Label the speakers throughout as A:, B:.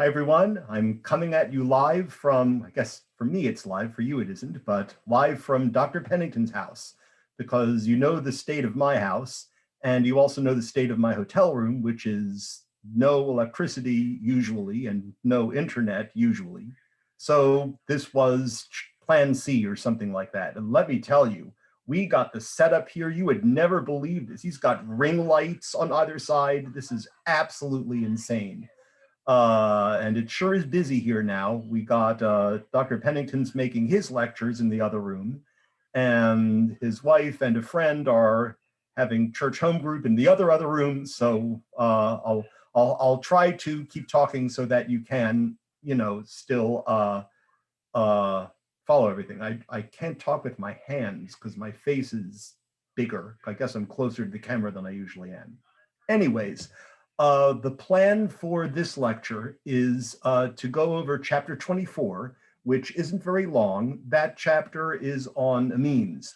A: Hi, everyone. I'm coming at you live from, I guess for me it's live, for you it isn't, but live from Dr. Pennington's house, because you know the state of my house, and you also know the state of my hotel room, which is no electricity usually and no internet usually. So this was plan C or something like that. And let me tell you, we got the setup here. You would never believe this. He's got ring lights on either side. This is absolutely insane. And it sure is busy here now. We got Dr. Pennington's making his lectures in the other room, and his wife and a friend are having church home group in the other room. So I'll try to keep talking so that you can, still follow everything. I can't talk with my hands because my face is bigger. I guess I'm closer to the camera than I usually am. Anyways, the plan for this lecture is to go over chapter 24, which isn't very long. That chapter is on amines.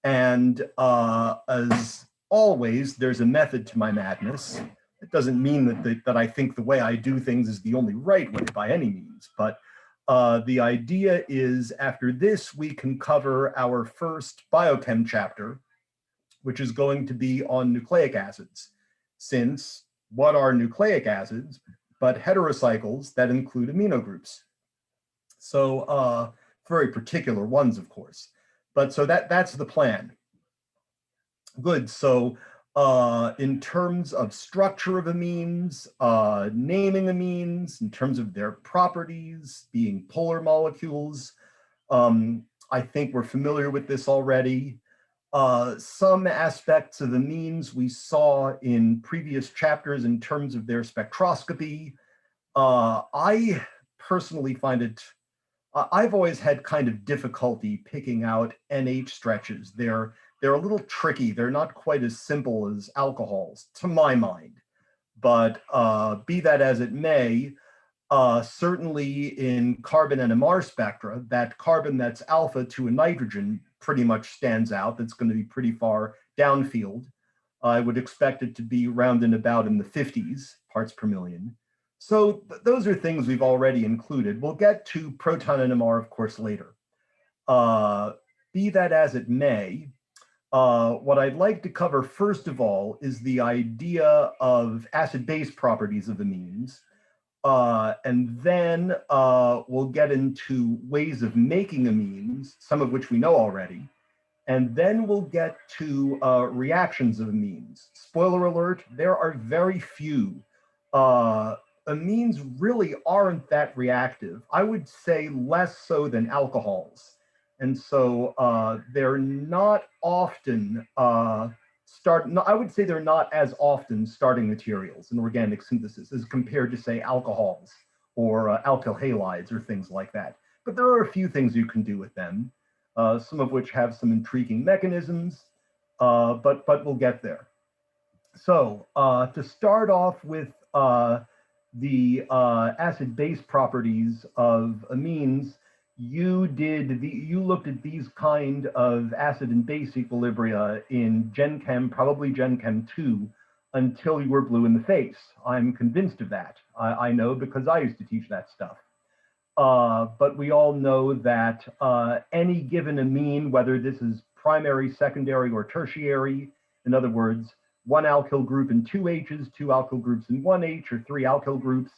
A: And as always, there's a method to my madness. It doesn't mean that I think the way I do things is the only right way by any means, but the idea is after this, we can cover our first biochem chapter, which is going to be on nucleic acids, since what are nucleic acids but heterocycles that include amino groups? So very particular ones, of course. But so that's the plan. Good. So in terms of structure of amines, naming amines, in terms of their properties, being polar molecules, I think we're familiar with this already. Some aspects of amines we saw in previous chapters in terms of their spectroscopy. I personally find it, I've always had kind of difficulty picking out NH stretches. They're a little tricky. They're not quite as simple as alcohols, to my mind. But be that as it may, certainly in carbon NMR spectra, that carbon that's alpha to a nitrogen pretty much stands out. That's going to be pretty far downfield. I would expect it to be round and about in the 50s parts per million. So those are things we've already included. We'll get to proton NMR, of course, later. Be that as it may, what I'd like to cover first of all is the idea of acid-base properties of amines. And then we'll get into ways of making amines, some of which we know already. And then we'll get to reactions of amines. Spoiler alert, there are very few. Amines really aren't that reactive. I would say less so than alcohols. And so they're not often I would say they're not as often starting materials in organic synthesis as compared to, say, alcohols or alkyl halides or things like that. But there are a few things you can do with them, some of which have some intriguing mechanisms, but we'll get there. So to start off with the acid-base properties of amines, you looked at these kind of acid and base equilibria in Gen Chem, probably Gen Chem 2, until you were blue in the face. I'm convinced of that. I know because I used to teach that stuff. But we all know that any given amine, whether this is primary, secondary, or tertiary, in other words, one alkyl group in two H's, two alkyl groups in one H, or three alkyl groups,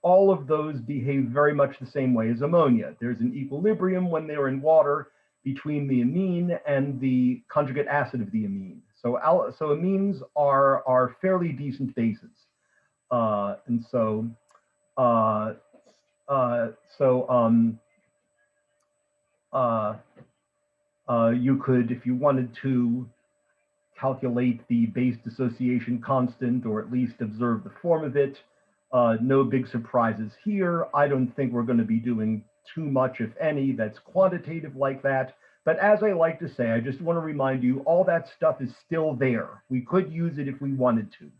A: all of those behave very much the same way as ammonia. There's an equilibrium when they're in water between the amine and the conjugate acid of the amine. So amines are fairly decent bases. And so you could, if you wanted to, calculate the base dissociation constant, or at least observe the form of it. No big surprises here. I don't think we're going to be doing too much, if any, that's quantitative like that. But as I like to say, I just want to remind you, all that stuff is still there. We could use it if we wanted to.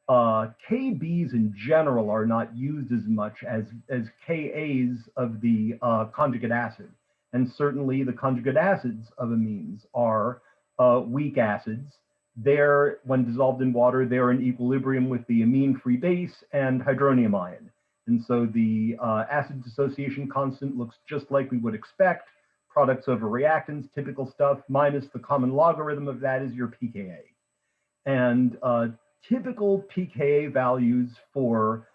A: KBs in general are not used as much as KAs of the conjugate acid. And certainly the conjugate acids of amines are weak acids. They're, when dissolved in water, they're in equilibrium with the amine-free base and hydronium ion. And so the acid dissociation constant looks just like we would expect. Products over reactants, typical stuff, minus the common logarithm of that is your pKa. And typical pKa values for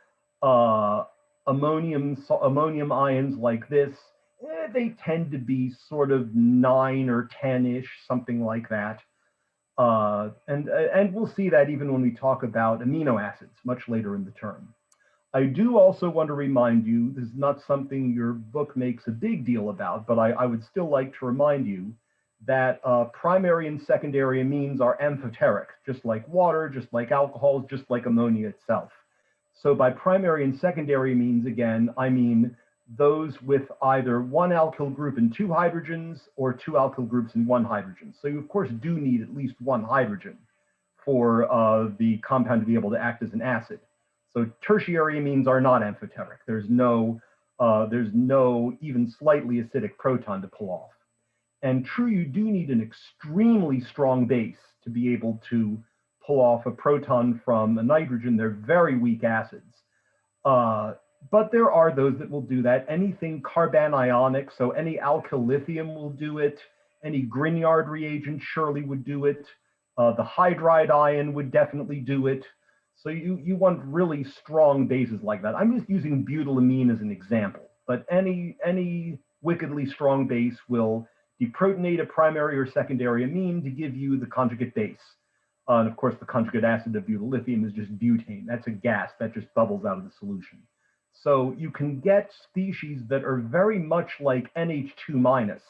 A: ammonium ions like this, they tend to be sort of 9 or 10-ish, something like that. And we'll see that even when we talk about amino acids much later in the term. I do also want to remind you, this is not something your book makes a big deal about, but I would still like to remind you that primary and secondary amines are amphoteric, just like water, just like alcohols, just like ammonia itself. So by primary and secondary amines, again, I mean those with either one alkyl group and 2 hydrogens or 2 alkyl groups and 1 hydrogen. So you, of course, do need at least 1 hydrogen for the compound to be able to act as an acid. So tertiary amines are not amphoteric. There's no even slightly acidic proton to pull off. And true, you do need an extremely strong base to be able to pull off a proton from a nitrogen. They're very weak acids. But there are those that will do that. Anything carbanionic, so any alkyl lithium will do it. Any Grignard reagent surely would do it. The hydride ion would definitely do it. So you want really strong bases like that. I'm just using butylamine as an example, but any wickedly strong base will deprotonate a primary or secondary amine to give you the conjugate base. And of course, the conjugate acid of butyllithium is just butane. That's a gas that just bubbles out of the solution. So you can get species that are very much like NH2 minus,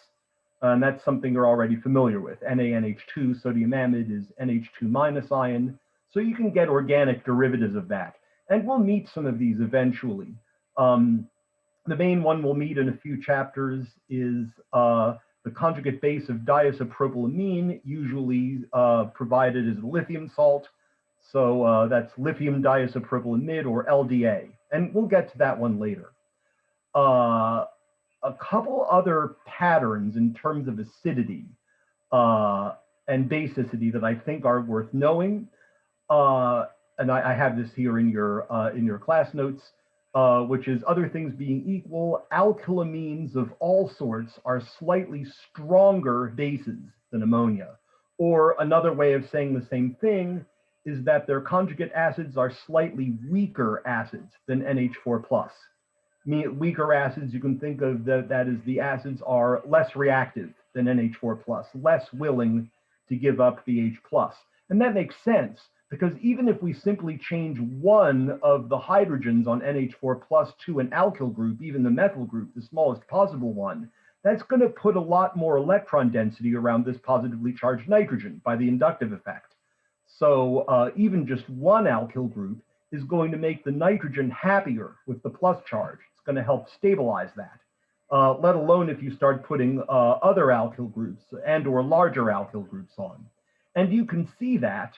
A: and that's something you're already familiar with. NaNH2, sodium amide, is NH2 minus ion. So you can get organic derivatives of that. And we'll meet some of these eventually. The main one we'll meet in a few chapters is the conjugate base of diisopropylamine, usually provided as a lithium salt. So that's lithium diisopropylamide, or LDA. And we'll get to that one later. A couple other patterns in terms of acidity and basicity that I think are worth knowing. And I have this here in your class notes, which is other things being equal, alkylamines of all sorts are slightly stronger bases than ammonia. Or another way of saying the same thing is that their conjugate acids are slightly weaker acids than NH4+. Weaker acids, you can think of that as the acids are less reactive than NH4+, less willing to give up the H+. And that makes sense, because even if we simply change one of the hydrogens on NH4+ to an alkyl group, even the methyl group, the smallest possible one, that's going to put a lot more electron density around this positively charged nitrogen by the inductive effect. So even just one alkyl group is going to make the nitrogen happier with the plus charge. It's going to help stabilize that, let alone if you start putting other alkyl groups and or larger alkyl groups on. And you can see that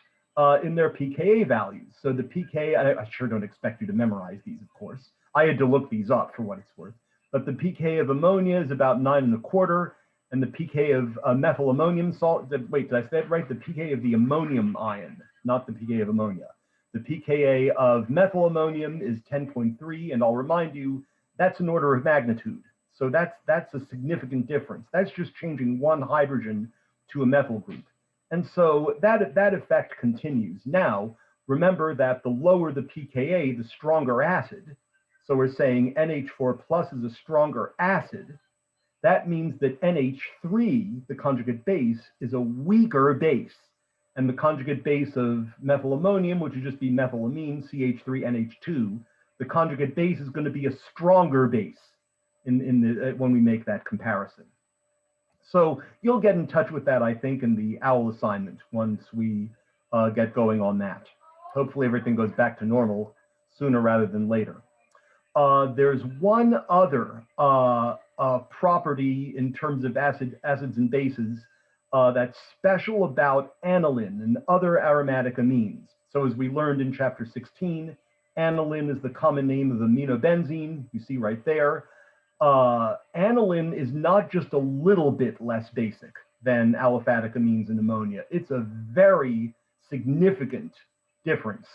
A: in their pKa values. So the pKa, I sure don't expect you to memorize these, of course. I had to look these up for what it's worth. But the pKa of ammonia is about 9.25, and the pKa of methyl ammonium salt, wait, did I say that right? The pKa of the ammonium ion, not the pKa of ammonia. The pKa of methyl ammonium is 10.3, and I'll remind you, that's an order of magnitude. So that's a significant difference. That's just changing one hydrogen to a methyl group. And so that effect continues. Now, remember that the lower the pKa, the stronger acid. So we're saying NH4+ is a stronger acid. That means that NH3, the conjugate base, is a weaker base. And the conjugate base of methyl ammonium, which would just be methylamine, CH3NH2, the conjugate base is going to be a stronger base when we make that comparison. So you'll get in touch with that, I think, in the OWL assignment once we get going on that. Hopefully everything goes back to normal sooner rather than later. There's one other property in terms of acids and bases that's special about aniline and other aromatic amines. So as we learned in chapter 16, aniline is the common name of aminobenzene, you see right there. Aniline is not just a little bit less basic than aliphatic amines and ammonia. It's a very significant difference.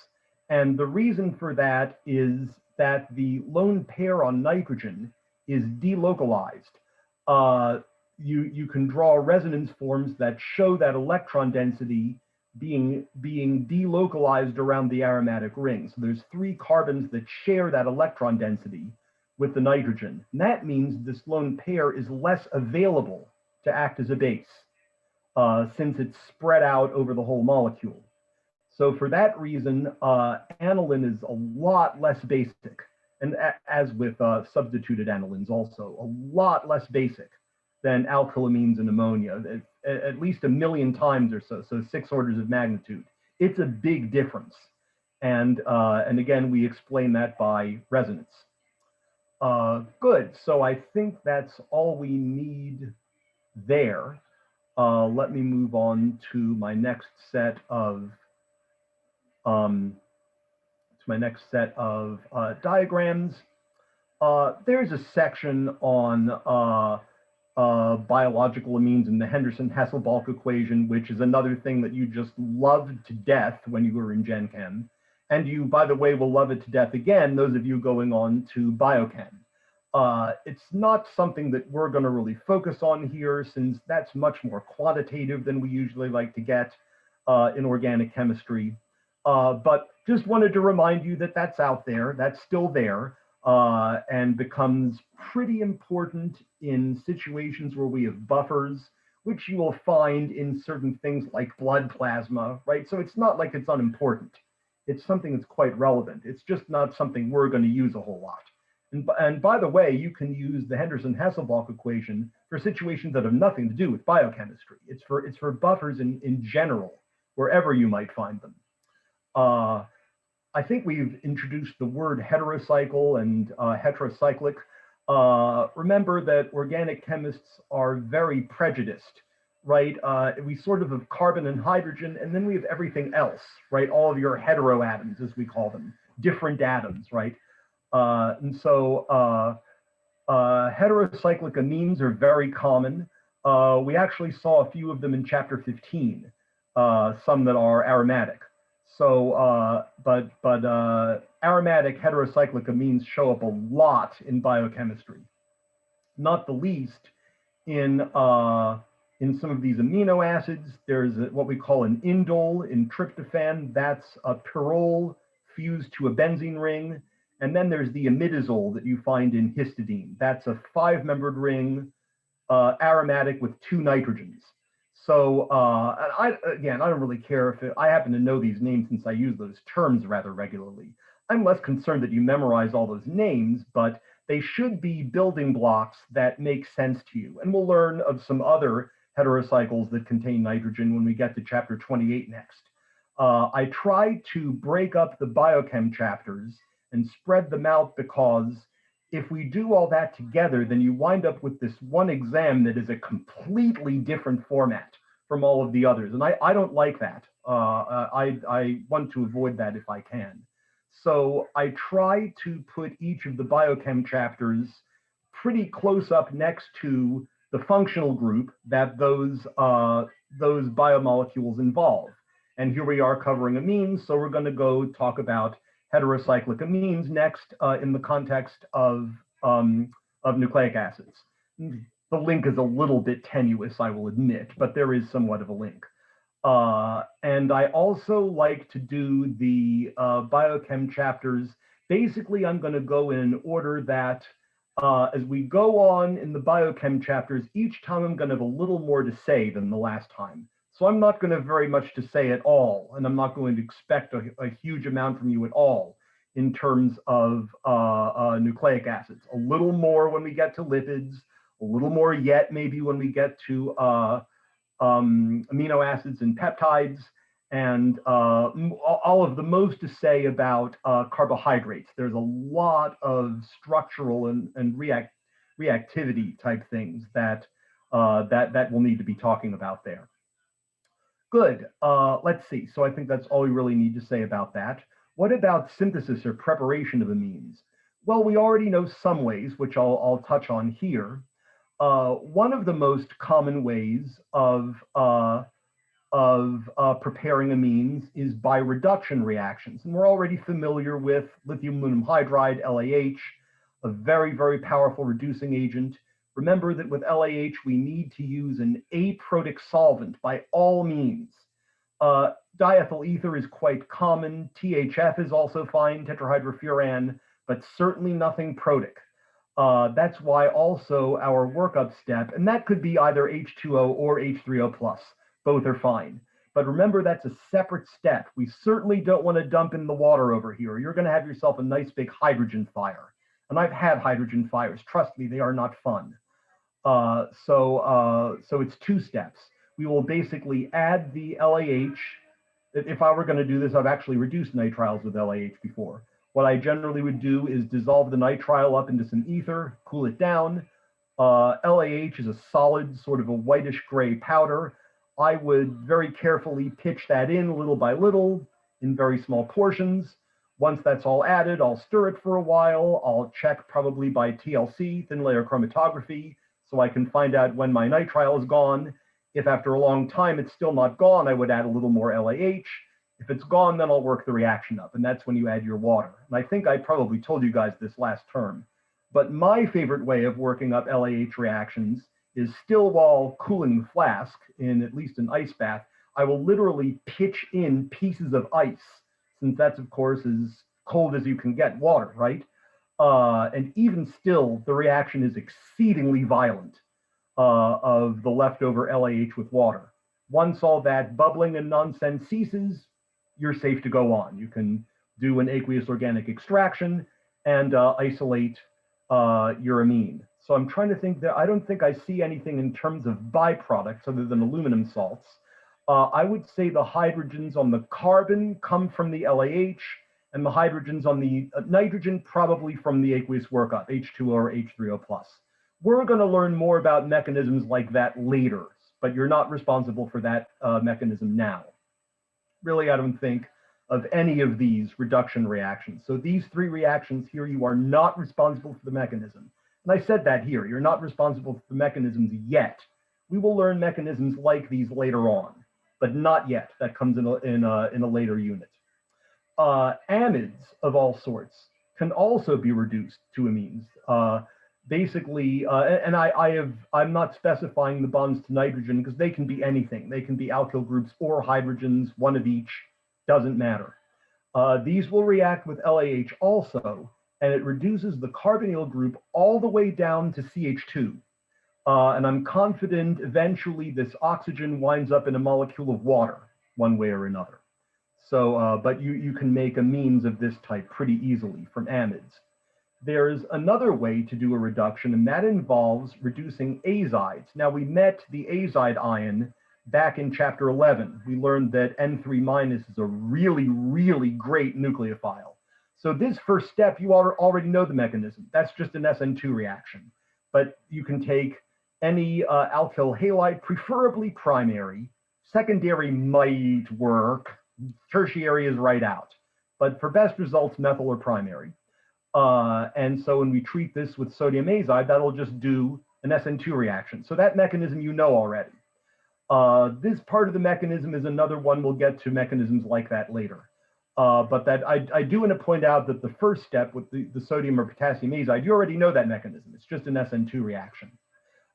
A: And the reason for that is that the lone pair on nitrogen is delocalized. You can draw resonance forms that show that electron density being delocalized around the aromatic ring. So there's 3 carbons that share that electron density with the nitrogen. And that means this lone pair is less available to act as a base, since it's spread out over the whole molecule. So for that reason, aniline is a lot less basic, and as with substituted anilines also, a lot less basic than alkylamines and ammonia, at least 1 million times or so, so 6 orders of magnitude. It's a big difference. And again, we explain that by resonance. Good, so I think that's all we need there. Let me move on to my next set of diagrams. There's a section on biological amines and the Henderson-Hasselbalch equation, which is another thing that you just loved to death when you were in Gen Chem. And you, by the way, will love it to death again, those of you going on to biochem. It's not something that we're going to really focus on here, since that's much more quantitative than we usually like to get in organic chemistry. But just wanted to remind you that that's out there, that's still there, and becomes pretty important in situations where we have buffers, which you will find in certain things like blood plasma, right? So it's not like it's unimportant. It's something that's quite relevant. It's just not something we're going to use a whole lot. And by the way, you can use the Henderson-Hasselbalch equation for situations that have nothing to do with biochemistry. It's for buffers in general, wherever you might find them. I think we've introduced the word heterocycle and heterocyclic. Remember that organic chemists are very prejudiced, right? We sort of have carbon and hydrogen, and then we have everything else, right? All of your heteroatoms, as we call them, different atoms, right? And so heterocyclic amines are very common. We actually saw a few of them in chapter 15, some that are aromatic. So, but aromatic heterocyclic amines show up a lot in biochemistry, not the least in some of these amino acids. There's what we call an indole in tryptophan. That's a pyrrole fused to a benzene ring. And then there's the imidazole that you find in histidine. That's a 5-membered ring, aromatic with 2 nitrogens. So I don't really care if I happen to know these names since I use those terms rather regularly. I'm less concerned that you memorize all those names, but they should be building blocks that make sense to you. And we'll learn of some other heterocycles that contain nitrogen when we get to chapter 28 next. I try to break up the biochem chapters and spread them out, because if we do all that together, then you wind up with this one exam that is a completely different format from all of the others. And I don't like that. I want to avoid that if I can. So I try to put each of the biochem chapters pretty close up next to the functional group that those biomolecules involve. And here we are covering amines, so we're going to go talk about heterocyclic amines next in the context of nucleic acids. The link is a little bit tenuous, I will admit, but there is somewhat of a link. And I also like to do the biochem chapters. Basically, I'm going to go in order that as we go on in the biochem chapters, each time I'm going to have a little more to say than the last time. So I'm not going to have very much to say at all, and I'm not going to expect a huge amount from you at all in terms of nucleic acids. A little more when we get to lipids, a little more yet maybe when we get to amino acids and peptides, and all of the most to say about carbohydrates. There's a lot of structural and reactivity type things that we'll need to be talking about there. Good, let's see. So I think that's all we really need to say about that. What about synthesis or preparation of amines? Well, we already know some ways, which I'll touch on here. One of the most common ways of of preparing amines is by reduction reactions. And we're already familiar with lithium aluminum hydride, LAH, a very, very powerful reducing agent. Remember that with LAH, we need to use an aprotic solvent by all means. Diethyl ether is quite common. THF is also fine, tetrahydrofuran, but certainly nothing protic. That's why also our workup step, and that could be either H2O or H3O plus, both are fine. But remember, that's a separate step. We certainly don't want to dump in the water over here. You're going to have yourself a nice big hydrogen fire. And I've had hydrogen fires. Trust me, they are not fun. So it's two steps. We will basically add the LAH. If I were going to do this, I've actually reduced nitriles with LAH before. What I generally would do is dissolve the nitrile up into some ether, cool it down. LAH is a solid, sort of a whitish gray powder. I would very carefully pitch that in little by little in very small portions. Once that's all added, I'll stir it for a while. I'll check probably by TLC, thin layer chromatography, so I can find out when my nitrile is gone. If after a long time it's still not gone, I would add a little more LAH. If it's gone, then I'll work the reaction up, and that's when you add your water. And I think I probably told you guys this last term, but my favorite way of working up LAH reactions is still while cooling the flask in at least an ice bath. I will literally pitch in pieces of ice, since that's, of course, as cold as you can get water, right? And even still, the reaction is exceedingly violent of the leftover LAH with water. Once all that bubbling and nonsense ceases, you're safe to go on. You can do an aqueous organic extraction and isolate your amine. So I'm trying to think that I don't think I see anything in terms of byproducts other than aluminum salts. I would say the hydrogens on the carbon come from the LAH, and the hydrogens on the nitrogen probably from the aqueous workup, H2O or H3O plus. We're going to learn more about mechanisms like that later, but you're not responsible for that mechanism now. Really, I don't think of any of these reduction reactions. So these three reactions here, you are not responsible for the mechanism. And I said that here, you're not responsible for the mechanisms yet. We will learn mechanisms like these later on, but not yet. That comes in a later unit. Amides of all sorts can also be reduced to amines. Basically, and I'm not specifying the bonds to nitrogen because they can be anything. They can be alkyl groups or hydrogens, one of each, doesn't matter. These will react with LAH also, and it reduces the carbonyl group all the way down to CH2. And I'm confident eventually this oxygen winds up in a molecule of water, one way or another. So, but you can make amines of this type pretty easily from amides. There's another way to do a reduction, and that involves reducing azides. Now, we met the azide ion back in chapter 11. We learned that N3 minus is a really, really great nucleophile. So this first step, you already know the mechanism. That's just an SN2 reaction. But you can take any alkyl halide, preferably primary. Secondary might work. Tertiary is right out. But for best results, methyl or primary. And so when we treat this with sodium azide, that'll just do an SN2 reaction. So that mechanism you know already. This part of the mechanism is another one. We'll get to mechanisms like that later. But that I do want to point out that the first step with the sodium or potassium azide, you already know that mechanism. It's just an SN2 reaction.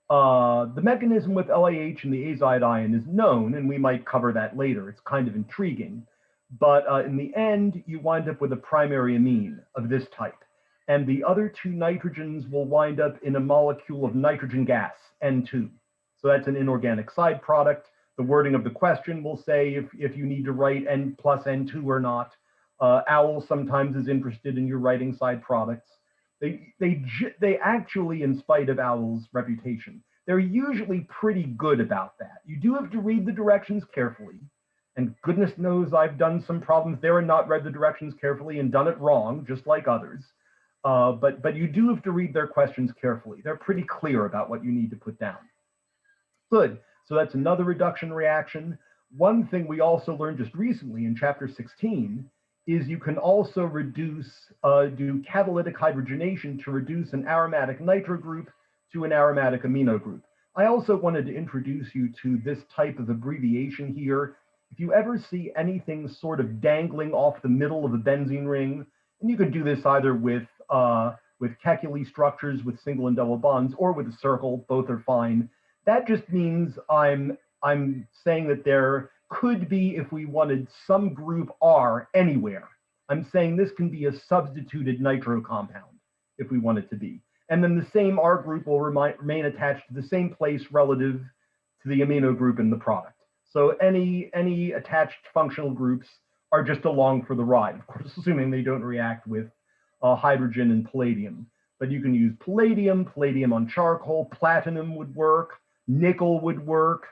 A: The mechanism with LAH and the azide ion is known, and we might cover that later. It's kind of intriguing. But in the end, you wind up with a primary amine of this type. And the other two nitrogens will wind up in a molecule of nitrogen gas, N2. So that's an inorganic side product. The wording of the question will say if you need to write N plus N2 or not. OWL sometimes is interested in your writing side products. They actually, in spite of OWL's reputation, they're usually pretty good about that. You do have to read the directions carefully. And goodness knows I've done some problems there and not read the directions carefully and done it wrong, just like others. But you do have to read their questions carefully. They're pretty clear about what you need to put down. Good. So that's another reduction reaction. One thing we also learned just recently in chapter 16 is you can also do catalytic hydrogenation to reduce an aromatic nitro group to an aromatic amino group. I also wanted to introduce you to this type of abbreviation here. If you ever see anything sort of dangling off the middle of a benzene ring, and you can do this either with Kekule structures with single and double bonds or with a circle, both are fine. That just means I'm saying that there could be, if we wanted some group R anywhere. I'm saying this can be a substituted nitro compound if we want it to be. And then the same R group will remain attached to the same place relative to the amino group in the product. So any attached functional groups are just along for the ride, of course, assuming they don't react with hydrogen and palladium. But you can use palladium, palladium on charcoal, platinum would work, nickel would work.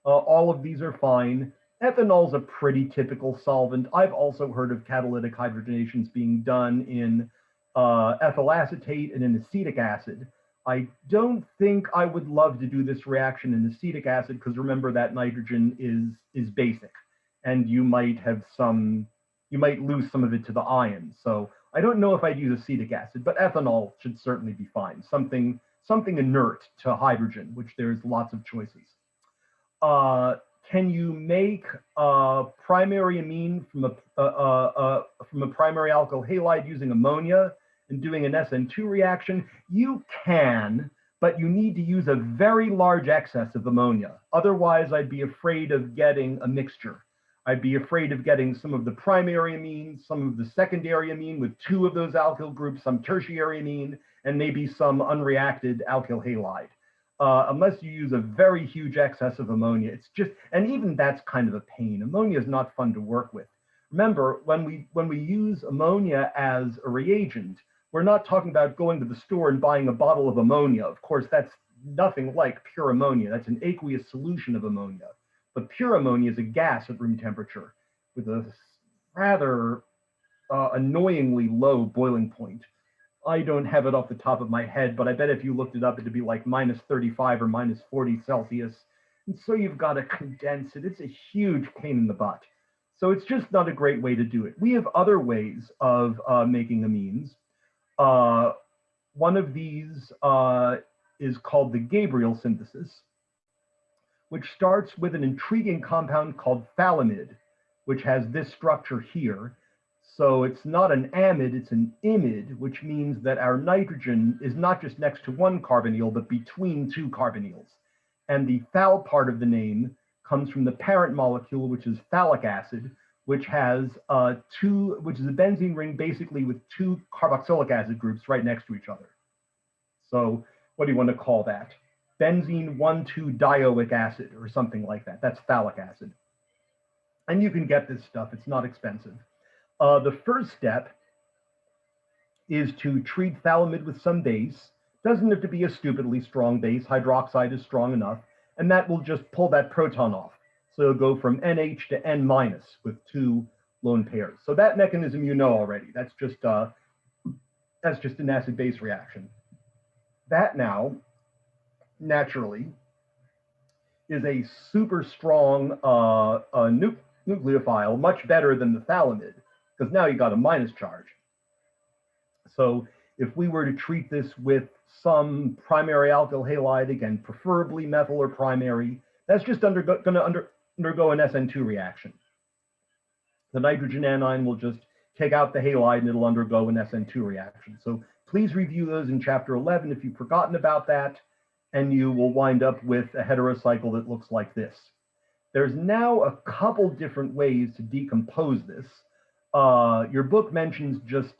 A: All of these are fine. Ethanol is a pretty typical solvent. I've also heard of catalytic hydrogenations being done in ethyl acetate and in acetic acid. I don't think I would love to do this reaction in acetic acid because remember that nitrogen is basic, and you might lose some of it to the ions. So I don't know if I'd use acetic acid, but ethanol should certainly be fine. Something inert to hydrogen, which there's lots of choices. Can you make a primary amine from a primary alkyl halide using ammonia and doing an SN2 reaction? You can, but you need to use a very large excess of ammonia. Otherwise, I'd be afraid of getting a mixture. I'd be afraid of getting some of the primary amines, some of the secondary amine with two of those alkyl groups, some tertiary amine, and maybe some unreacted alkyl halide. Unless you use a very huge excess of ammonia, it's just, and even that's kind of a pain. Ammonia is not fun to work with. Remember, when we use ammonia as a reagent, we're not talking about going to the store and buying a bottle of ammonia. Of course, that's nothing like pure ammonia. That's an aqueous solution of ammonia. But pure ammonia is a gas at room temperature with a rather annoyingly low boiling point. I don't have it off the top of my head, but I bet if you looked it up, it'd be like minus 35 or minus 40 Celsius. And so you've got to condense it. It's a huge pain in the butt. So it's just not a great way to do it. We have other ways of making amines. One of these is called the Gabriel synthesis, which starts with an intriguing compound called phthalimide, which has this structure here. So it's not an amide, it's an imide, which means that our nitrogen is not just next to one carbonyl, but between two carbonyls. And the phthal part of the name comes from the parent molecule, which is phthalic acid, which has which is a benzene ring basically with two carboxylic acid groups right next to each other. So what do you want to call that? Benzene 1,2-dioic acid or something like that. That's phthalic acid. And you can get this stuff, it's not expensive. The first step is to treat phthalimide with some base. Doesn't have to be a stupidly strong base. Hydroxide is strong enough, and that will just pull that proton off. So it'll go from NH to N- with two lone pairs. So that mechanism you know already. That's just an acid-base reaction. That now, naturally, is a super strong nucleophile, much better than the phthalimide, because now you got a minus charge. So if we were to treat this with some primary alkyl halide, again, preferably methyl or primary, that's just going to undergo an SN2 reaction. The nitrogen anion will just take out the halide and it'll undergo an SN2 reaction. So please review those in chapter 11 if you've forgotten about that, and you will wind up with a heterocycle that looks like this. There's now a couple different ways to decompose this. Your book mentions just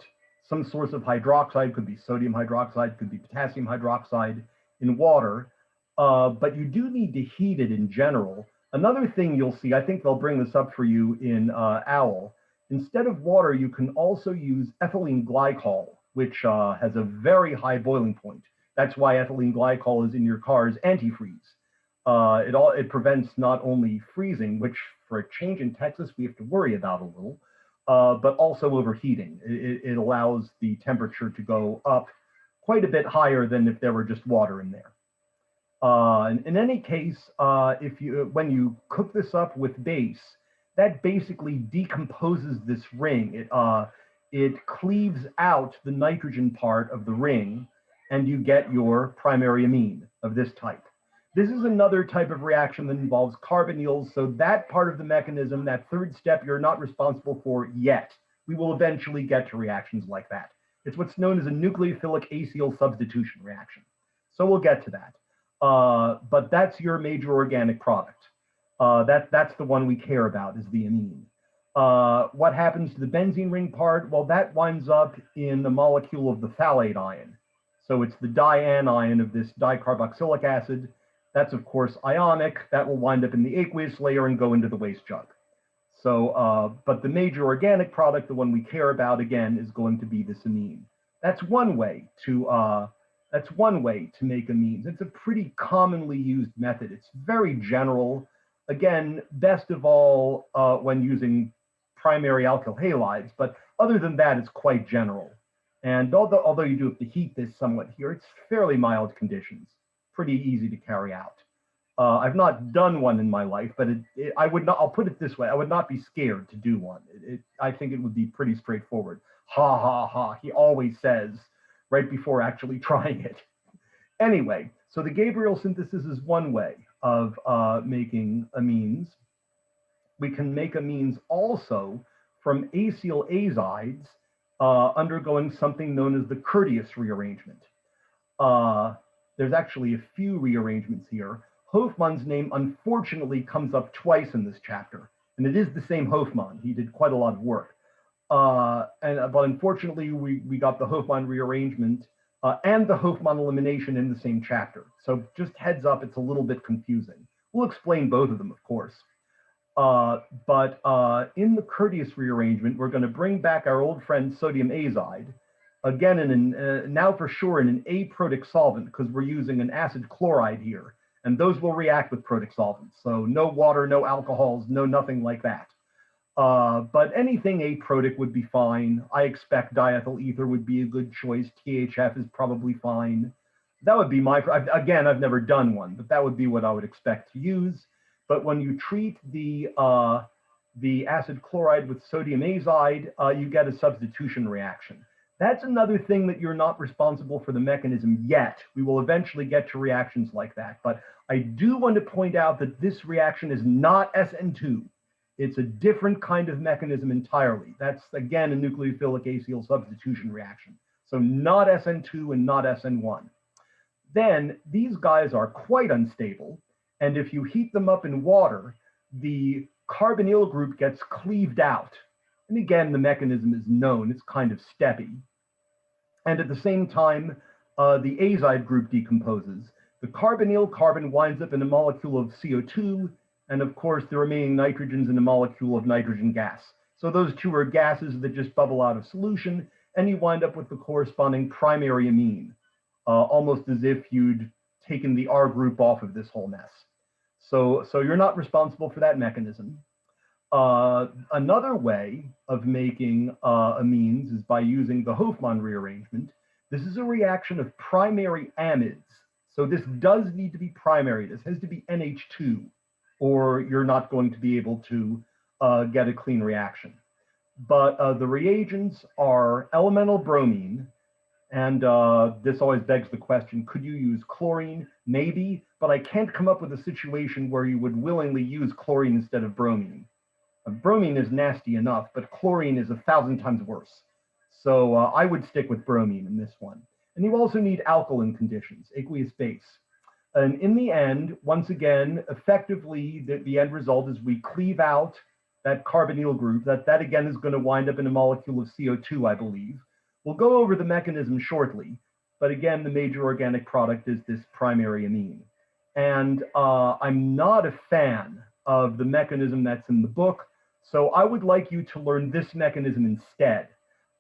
A: some source of hydroxide, could be sodium hydroxide, could be potassium hydroxide in water, but you do need to heat it in general. Another thing you'll see, I think they'll bring this up for you in OWL, instead of water, you can also use ethylene glycol, which has a very high boiling point. That's why ethylene glycol is in your car's antifreeze. It prevents not only freezing, which for a change in Texas, we have to worry about a little, but also overheating. It allows the temperature to go up quite a bit higher than if there were just water in there. In any case, when you cook this up with base, that basically decomposes this ring. It cleaves out the nitrogen part of the ring, and you get your primary amine of this type. This is another type of reaction that involves carbonyls. So that part of the mechanism, that third step, you're not responsible for yet. We will eventually get to reactions like that. It's what's known as a nucleophilic acyl substitution reaction. So we'll get to that. But that's your major organic product. That's the one we care about, is the amine. What happens to the benzene ring part? Well, that winds up in the molecule of the phthalate ion. So it's the dianion of this dicarboxylic acid. That's, of course, ionic. That will wind up in the aqueous layer and go into the waste jug. So, but the major organic product, the one we care about, again, is going to be this amine. That's one way to make amines. It's a pretty commonly used method. It's very general. Again, best of all when using primary alkyl halides, but other than that, it's quite general. And although you do have to heat this somewhat here, it's fairly mild conditions, pretty easy to carry out. I've not done one in my life, but I would not. I'll put it this way: I would not be scared to do one. I think it would be pretty straightforward. Ha ha ha! He always says right before actually trying it. Anyway, so the Gabriel synthesis is one way of making amines. We can make amines also from acyl azides undergoing something known as the courteous rearrangement. There's actually a few rearrangements here. Hofmann's name, unfortunately, comes up twice in this chapter, and it is the same Hofmann. He did quite a lot of work. But unfortunately, we got the Hofmann rearrangement and the Hofmann elimination in the same chapter. So just heads up, it's a little bit confusing. We'll explain both of them, of course. But in the courteous rearrangement, we're going to bring back our old friend sodium azide, again, now for sure in an aprotic solvent, because we're using an acid chloride here. And those will react with protic solvents. So no water, no alcohols, no nothing like that. But anything aprotic would be fine. I expect diethyl ether would be a good choice. THF is probably fine. That would be again, I've never done one, but that would be what I would expect to use. But when you treat the acid chloride with sodium azide, you get a substitution reaction. That's another thing that you're not responsible for the mechanism yet. We will eventually get to reactions like that. But I do want to point out that this reaction is not SN2. It's a different kind of mechanism entirely. That's, again, a nucleophilic acyl substitution reaction. So not SN2 and not SN1. Then these guys are quite unstable. And if you heat them up in water, the carbonyl group gets cleaved out. And again, the mechanism is known. It's kind of steppy. And at the same time, the azide group decomposes. The carbonyl carbon winds up in a molecule of CO2, and of course, the remaining nitrogen's in a molecule of nitrogen gas. So those two are gases that just bubble out of solution, and you wind up with the corresponding primary amine, almost as if you'd taken the R group off of this whole mess. So you're not responsible for that mechanism. Another way of making amines is by using the Hofmann rearrangement. This is a reaction of primary amides. So this does need to be primary. This has to be NH2, or you're not going to be able to get a clean reaction. But the reagents are elemental bromine. And this always begs the question, could you use chlorine? Maybe, but I can't come up with a situation where you would willingly use chlorine instead of bromine. Bromine is nasty enough, but chlorine is 1,000 times worse. So I would stick with bromine in this one. And you also need alkaline conditions, aqueous base. And in the end, once again, effectively, the end result is we cleave out that carbonyl group. That again is going to wind up in a molecule of CO2, I believe. We'll go over the mechanism shortly, but again, the major organic product is this primary amine. And I'm not a fan of the mechanism that's in the book, so I would like you to learn this mechanism instead.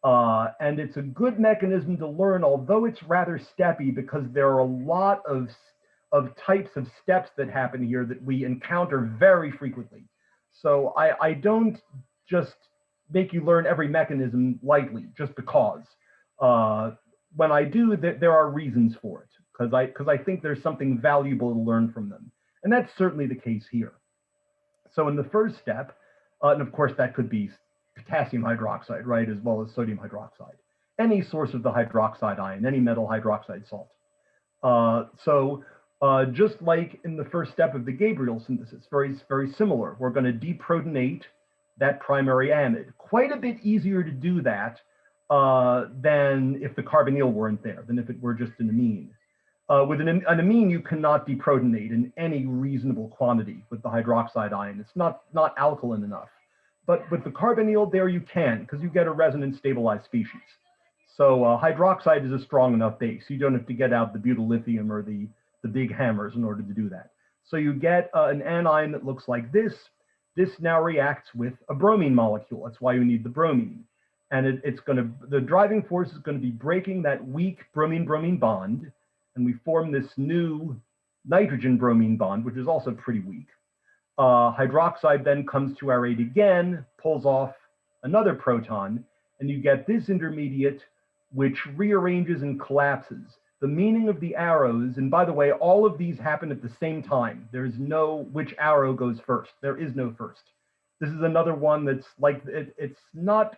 A: And it's a good mechanism to learn, although it's rather steppy, because there are a lot of types of steps that happen here that we encounter very frequently. So I don't just make you learn every mechanism lightly, just because. When I do, there are reasons for it, because I think there's something valuable to learn from them. And that's certainly the case here. So in the first step, and of course that could be potassium hydroxide, right, as well as sodium hydroxide, any source of the hydroxide ion, any metal hydroxide salt. So Just like in the first step of the Gabriel synthesis, very similar. We're going to deprotonate that primary amide. Quite a bit easier to do that than if the carbonyl weren't there, than if it were just an amine. With an amine, you cannot deprotonate in any reasonable quantity with the hydroxide ion. It's not alkaline enough. But with the carbonyl, there you can, because you get a resonance stabilized species. So hydroxide is a strong enough base. You don't have to get out the butyllithium or the big hammers in order to do that. So you get an anion that looks like this. This now reacts with a bromine molecule. That's why you need the bromine. And the driving force is going to be breaking that weak bromine-bromine bond. And we form this new nitrogen-bromine bond, which is also pretty weak. Hydroxide then comes to our aid again, pulls off another proton, and you get this intermediate, which rearranges and collapses. The meaning of the arrows, and by the way, all of these happen at the same time. There is no which arrow goes first. There is no first. This is another one that's like, it's not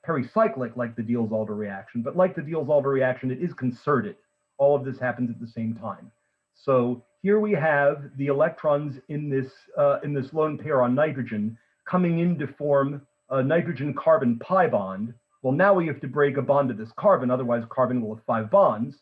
A: pericyclic like the Diels-Alder reaction, but like the Diels-Alder reaction, it is concerted. All of this happens at the same time. So here we have the electrons in this lone pair on nitrogen coming in to form a nitrogen-carbon pi bond. Well, now we have to break a bond to this carbon, otherwise carbon will have 5 bonds.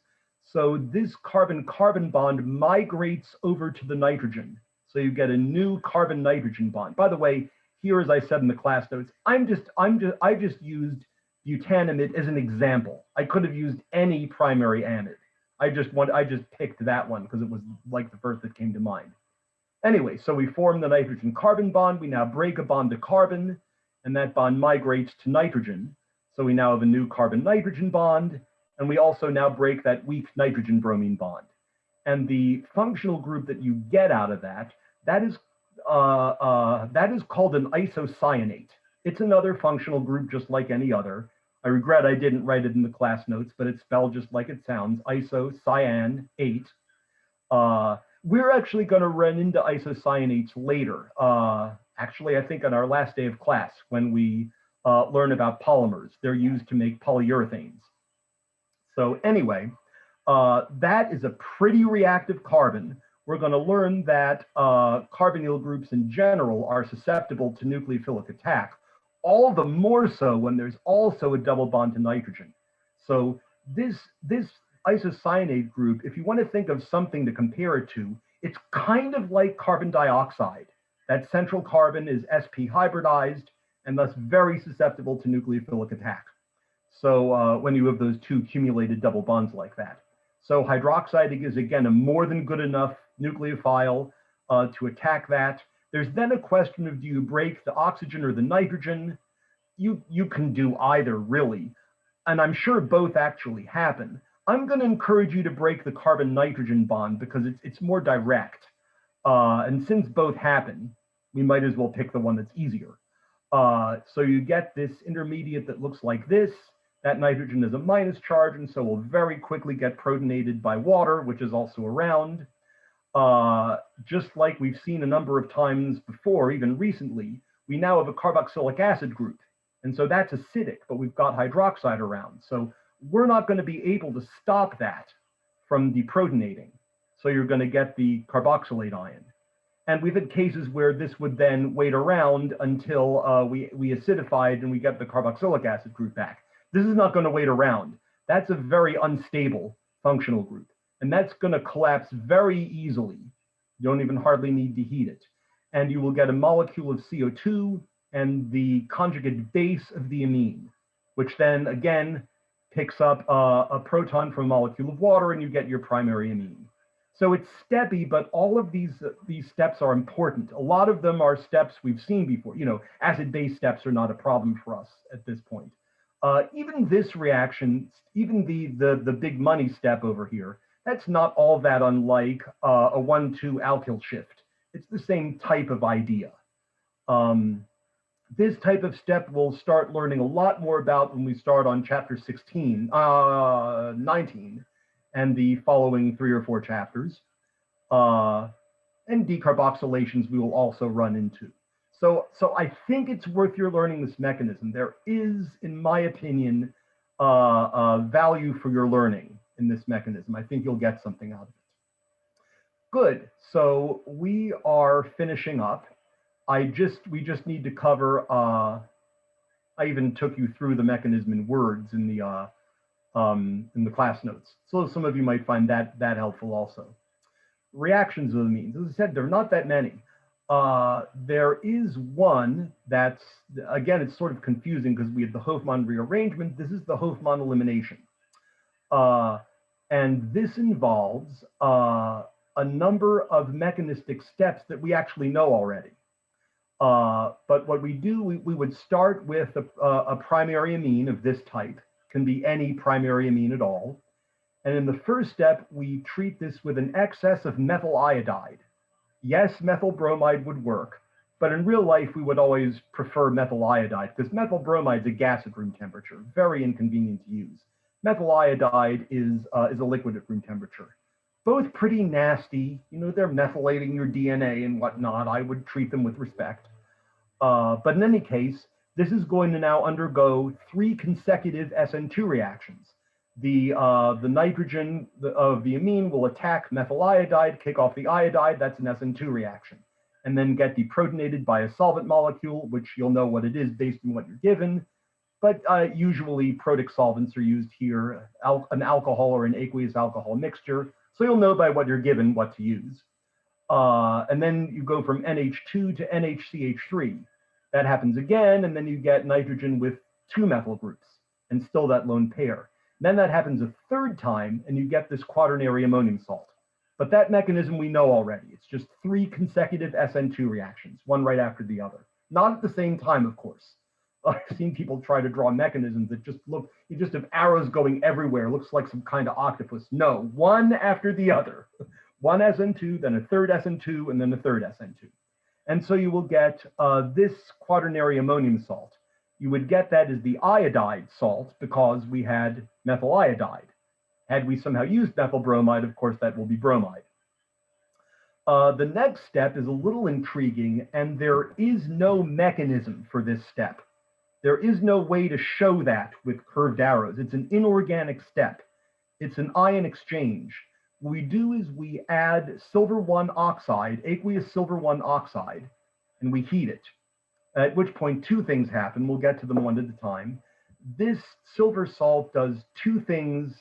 A: So this carbon-carbon bond migrates over to the nitrogen. So you get a new carbon-nitrogen bond. By the way, here, as I said in the class notes, I just used butanamide as an example. I could have used any primary amide. I just picked that one because it was like the first that came to mind. Anyway, so we form the nitrogen-carbon bond. We now break a bond to carbon, and that bond migrates to nitrogen. So we now have a new carbon-nitrogen bond, and we also now break that weak nitrogen-bromine bond. And the functional group that you get out of that, that is called an isocyanate. It's another functional group just like any other. I regret I didn't write it in the class notes, but it's spelled just like it sounds, isocyanate. We're actually going to run into isocyanates later. Actually, I think on our last day of class, when we learn about polymers, they're used to make polyurethanes. So anyway, that is a pretty reactive carbon. We're going to learn that carbonyl groups in general are susceptible to nucleophilic attack, all the more so when there's also a double bond to nitrogen. So this isocyanate group, if you want to think of something to compare it to, it's kind of like carbon dioxide. That central carbon is sp hybridized and thus very susceptible to nucleophilic attack. So when you have those two accumulated double bonds like that. So hydroxide is, again, a more than good enough nucleophile to attack that. There's then a question of, do you break the oxygen or the nitrogen? You can do either, really. And I'm sure both actually happen. I'm going to encourage you to break the carbon-nitrogen bond because it's more direct. And since both happen, we might as well pick the one that's easier. So you get this intermediate that looks like this. That nitrogen is a minus charge, and so will very quickly get protonated by water, which is also around. Just like we've seen a number of times before, even recently, we now have a carboxylic acid group. And so that's acidic, but we've got hydroxide around. So we're not going to be able to stop that from deprotonating. So you're going to get the carboxylate ion. And we've had cases where this would then wait around until we acidified and we get the carboxylic acid group back. This is not going to wait around. That's a very unstable functional group. And that's going to collapse very easily. You don't even hardly need to heat it. And you will get a molecule of CO2 and the conjugate base of the amine, which then, again, picks up a proton from a molecule of water, and you get your primary amine. So it's steppy, but all of these steps are important. A lot of them are steps we've seen before. You know, acid-base steps are not a problem for us at this point. Even this reaction, even the big money step over here, that's not all that unlike a 1,2 alkyl shift. It's the same type of idea. This type of step we'll start learning a lot more about when we start on chapter 19, and the following 3 or 4 chapters. And decarboxylations we will also run into. So I think it's worth your learning this mechanism. There is, in my opinion, value for your learning in this mechanism. I think you'll get something out of it. Good. So we are finishing up. We just need to cover, I even took you through the mechanism in words in the class notes. So some of you might find that helpful also. Reactions of amines. As I said, there are not that many. There is one that's, again, it's sort of confusing because we have the Hofmann rearrangement. This is the Hofmann elimination. Uh, and this involves a number of mechanistic steps that we actually know already. But what we do, we would start with a primary amine of this type, can be any primary amine at all. And in the first step, we treat this with an excess of methyl iodide. Yes, methyl bromide would work, but in real life, we would always prefer methyl iodide because methyl bromide is a gas at room temperature, very inconvenient to use. Methyl iodide is a liquid at room temperature. Both pretty nasty, you know, they're methylating your DNA and whatnot. I would treat them with respect. But in any case, this is going to now undergo 3 consecutive SN2 reactions. The nitrogen of the amine will attack methyl iodide, kick off the iodide, that's an SN2 reaction, and then get deprotonated by a solvent molecule, which you'll know what it is based on what you're given. But usually protic solvents are used here, an alcohol or an aqueous alcohol mixture. So you'll know by what you're given what to use. And then you go from NH2 to NHCH3. That happens again, and then you get nitrogen with 2 methyl groups, and still that lone pair. Then that happens a third time, and you get this quaternary ammonium salt. But that mechanism we know already. It's just 3 consecutive SN2 reactions, one right after the other. Not at the same time, of course. I've seen people try to draw mechanisms that just look, you just have arrows going everywhere, looks like some kind of octopus. No, one after the other. One SN2, then a third SN2, and then a third SN2. And so you will get this quaternary ammonium salt. You would get that as the iodide salt because we had methyl iodide. Had we somehow used methyl bromide, of course, that will be bromide. The next step is a little intriguing, and there is no mechanism for this step. There is no way to show that with curved arrows. It's an inorganic step. It's an ion exchange. What we do is we add silver 1 oxide, aqueous silver 1 oxide, and we heat it. At which point 2 things happen. We'll get to them one at a time. This silver salt does 2 things,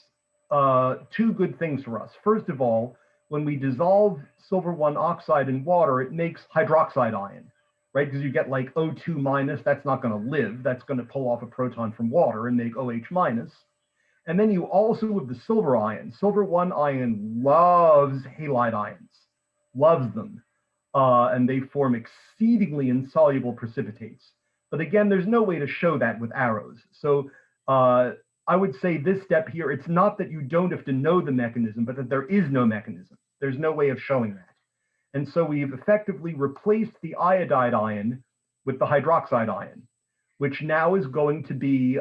A: 2 good things for us. First of all, when we dissolve silver 1 oxide in water, it makes hydroxide ion, right? Because you get like O2 minus, that's not going to live. That's going to pull off a proton from water and make OH minus. And then you also have the silver ion. Silver 1 ion loves halide ions, loves them. And they form exceedingly insoluble precipitates. But again, there's no way to show that with arrows. So I would say this step here, it's not that you don't have to know the mechanism, but that there is no mechanism. There's no way of showing that. And so we've effectively replaced the iodide ion with the hydroxide ion, which now is going to be,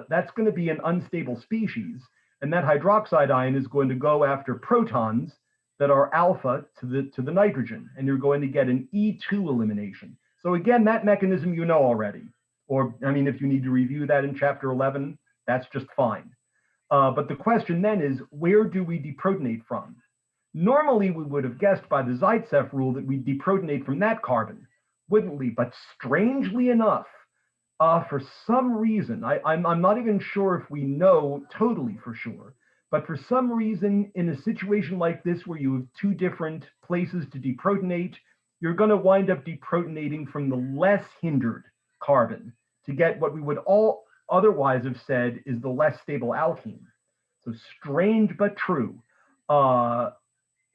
A: that's going to be an unstable species. And that hydroxide ion is going to go after protons that are alpha to the nitrogen, and you're going to get an E2 elimination. So again, that mechanism you know already. Or, I mean, if you need to review that in chapter 11, that's just fine. But the question then is, where do we deprotonate from? Normally, we would have guessed by the Zaitsev rule that we deprotonate from that carbon, wouldn't we? But strangely enough, for some reason, I'm not even sure if we know totally for sure, but for some reason, in a situation like this where you have 2 different places to deprotonate, you're going to wind up deprotonating from the less hindered carbon to get what we would all otherwise have said is the less stable alkene. So strange but true.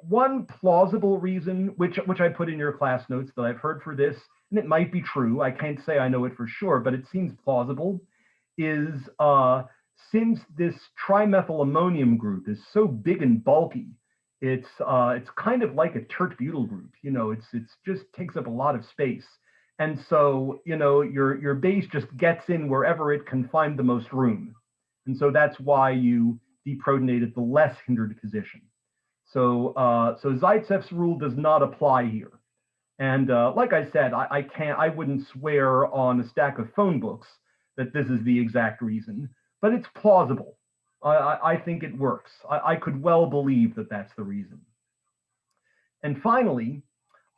A: One plausible reason, which I put in your class notes that I've heard for this, and it might be true, I can't say I know it for sure, but it seems plausible, is since this trimethyl ammonium group is so big and bulky, it's kind of like a tert butyl group. You know, it's just takes up a lot of space, and so you know your base just gets in wherever it can find the most room, and so that's why you deprotonate at the less hindered position. So so Zaitsev's rule does not apply here. And like I said, I wouldn't swear on a stack of phone books that this is the exact reason, but it's plausible. I think it works. I could well believe that that's the reason. And finally,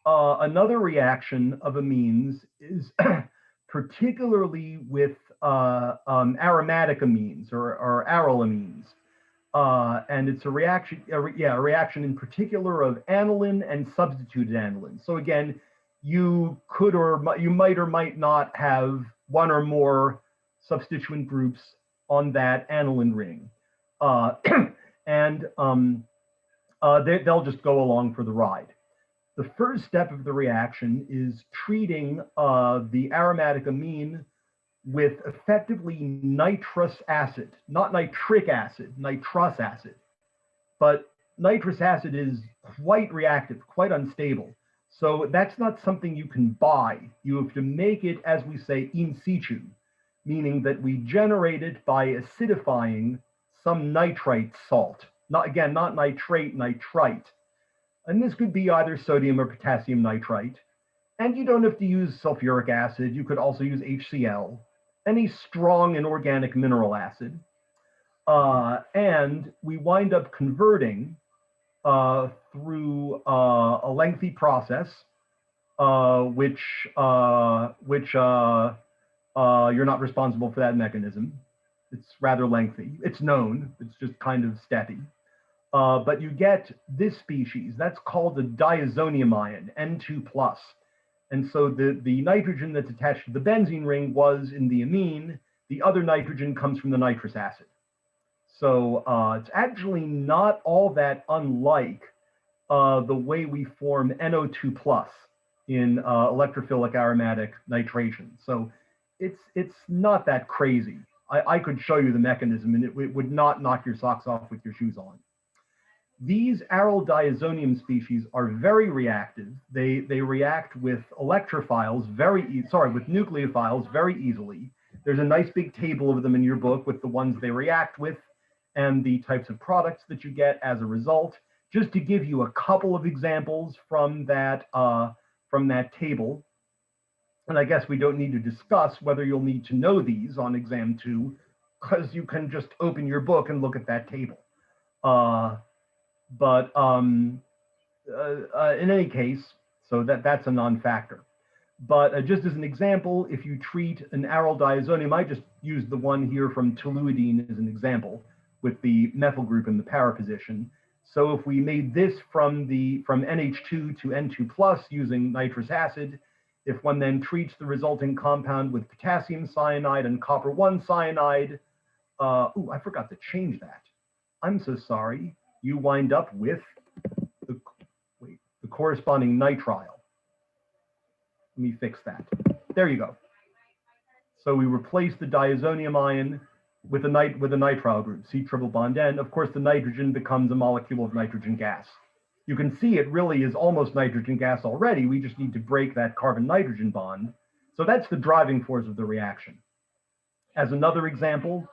A: another reaction of amines is particularly with aromatic amines or arylamines. And it's a reaction, a reaction in particular of aniline and substituted aniline. So again, you could you might or might not have one or more substituent groups on that aniline ring. And they'll just go along for the ride. The first step of the reaction is treating the aromatic amine with effectively nitrous acid, not nitric acid, nitrous acid. But nitrous acid is quite reactive, quite unstable. So that's not something you can buy. You have to make it, as we say, in situ, meaning that we generate it by acidifying some nitrite salt. Not nitrate, nitrite. And this could be either sodium or potassium nitrite. And you don't have to use sulfuric acid. You could also use HCl, any strong and organic mineral acid. And we wind up converting through a lengthy process, which you're not responsible for that mechanism. It's rather lengthy. It's known. It's just kind of steady. But you get this species. That's called a diazonium ion, N2+. And so the nitrogen that's attached to the benzene ring was in the amine. The other nitrogen comes from the nitrous acid. So it's actually not all that unlike the way we form NO2+ in electrophilic aromatic nitration. So it's not that crazy. I could show you the mechanism, and it would not knock your socks off with your shoes on. These aryl diazonium species are very reactive. They react with electrophiles with nucleophiles very easily. There's a nice big table of them in your book with the ones they react with and the types of products that you get as a result. Just to give you a couple of examples from that table. And I guess we don't need to discuss whether you'll need to know these on exam 2, because you can just open your book and look at that table. But in any case, so that's a non-factor. But just as an example, if you treat an aryl diazonium, I just used the one here from toluidine as an example with the methyl group in the para position. So if we made this from NH2 to N2+ using nitrous acid, if one then treats the resulting compound with potassium cyanide and copper 1 cyanide, I forgot to change that. I'm so sorry. You wind up with the corresponding nitrile. Let me fix that. There you go. So we replace the diazonium ion with a nitrile group, C triple bond N. Of course, the nitrogen becomes a molecule of nitrogen gas. You can see it really is almost nitrogen gas already. We just need to break that carbon-nitrogen bond. So that's the driving force of the reaction. As another example,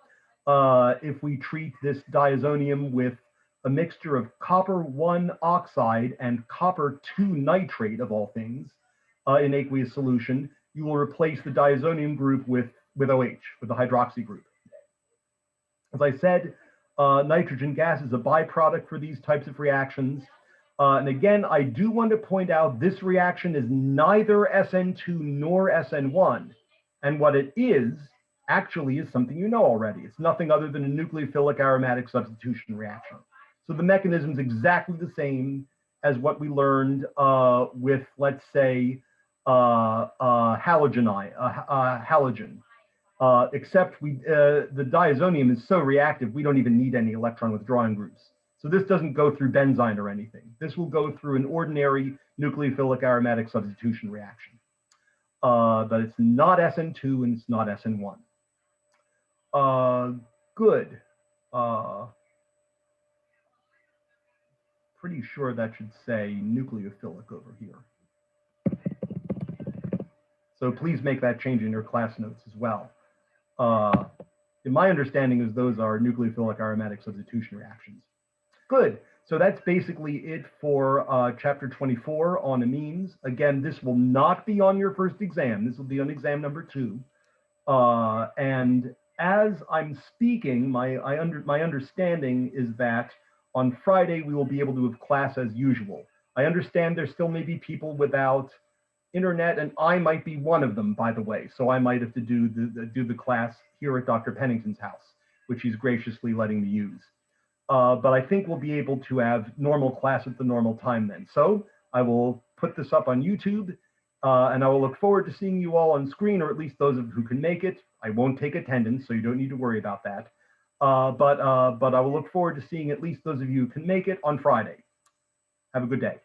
A: if we treat this diazonium with a mixture of copper 1 oxide and copper 2 nitrate, of all things, in aqueous solution, you will replace the diazonium group with OH, with the hydroxy group. As I said, nitrogen gas is a byproduct for these types of reactions. And again, I do want to point out this reaction is neither SN2 nor SN1. And what it is actually is something you know already. It's nothing other than a nucleophilic aromatic substitution reaction. So the mechanism is exactly the same as what we learned with, let's say, halogen, except the diazonium is so reactive, we don't even need any electron withdrawing groups. So this doesn't go through benzene or anything. This will go through an ordinary nucleophilic aromatic substitution reaction. But it's not SN2 and it's not SN1. Good. Pretty sure that should say nucleophilic over here. So please make that change in your class notes as well. In my understanding is those are nucleophilic aromatic substitution reactions. Good. So that's basically it for chapter 24 on amines. Again, this will not be on your first exam. This will be on exam number 2. And as I'm speaking, my understanding is that on Friday we will be able to have class as usual. I understand there still may be people without internet, and I might be one of them, by the way. So I might have to do the class here at Dr. Pennington's house, which he's graciously letting me use. But I think we'll be able to have normal class at the normal time then. So I will put this up on YouTube, and I will look forward to seeing you all on screen, or at least those of who can make it. I won't take attendance, so you don't need to worry about that. But I will look forward to seeing at least those of you who can make it on Friday. Have a good day.